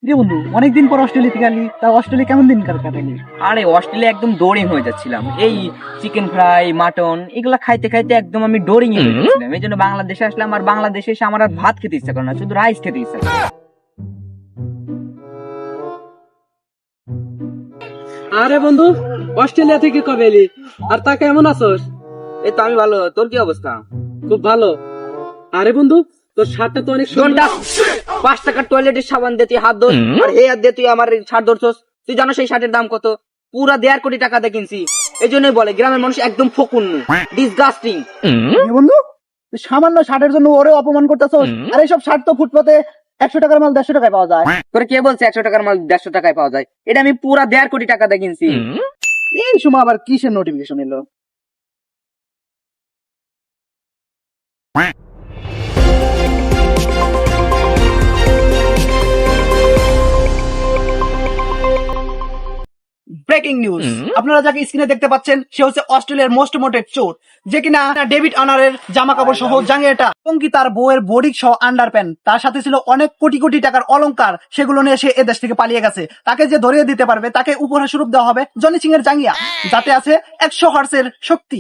রে বন্ধু, অনেকদিন পর অস্ট্রেলিয়া থেকে আলি, তা অস্ট্রেলিয়া কেমন দিন কাটালি? আরে অস্ট্রেলিয়া একদম ডোরিং হয়ে যাচ্ছিলাম। এই চিকেন ফ্রাই, মাটন এগুলা খাইতে খাইতে একদম আমি ডোরিং হয়ে যাচ্ছিলাম। এই জন্য বাংলাদেশে আসলাম, আর বাংলাদেশে এসে আমার আর ভাত খেতে ইচ্ছা করে না, শুধু রাইস খেতে ইচ্ছা করে। আরে বন্ধু, অস্ট্রেলিয়া থেকে কবে এলি? আর তা কেমন আছোস? এই তো আমি ভালো, তোর কি অবস্থা? খুব ভালো। আরে বন্ধু, তোর শার্টটা তো অনেক সুন্দর। 5 টাকার টয়লেটের সাবান দিয়ে তুই হাত ধর, আর এই হাত দিয়ে তুই আমার শার্ট ধরছস। তুই জানো সেই শার্টের দাম কত? পুরা 1.5 কোটি টাকা দিয়ে কিনছি। এই জন্যই বলে গ্রামের মানুষ একদম ফকুন্নু, ডিসগাস্টিং। রে বন্ধু, তুই সামান্য শার্টের জন্য ওরে অপমান করতেছস? আর এইসব শার্ট তো ফুটপাতে 100 টাকার মাল 150 টাকায় পাওয়া যায়। তোর কে বলছে 100 টাকার মাল 150 টাকায় পাওয়া যায়? এটা আমি পুরা 1.5 কোটি টাকা দিয়ে কিনছি। এই সময় আবার কিসের নোটিফিকেশন এলো? ব্রেকিং নিউজ, আপনারা যাকে স্ক্রিনে দেখতে পাচ্ছেন সে হচ্ছে অস্ট্রেলিয়ার মোস্ট মোটেড চোর, যে কিনা ডেভিড আনারের জামা কাপড় সহ জাঙ্গিয়াটা এবং কি তার বউয়ের বডি সহ আন্ডার প্যান্ট, তার সাথে ছিল অনেক কোটি কোটি টাকার অলংকার, সেগুলো নিয়ে সে এদেশ থেকে পালিয়ে গেছে। তাকে যে ধরিয়ে দিতে পারবে তাকে উপহার স্বরূপ দেওয়া হবে জনি সিং এর জাঙ্গিয়া, যাতে আছে 100 হর্সের শক্তি।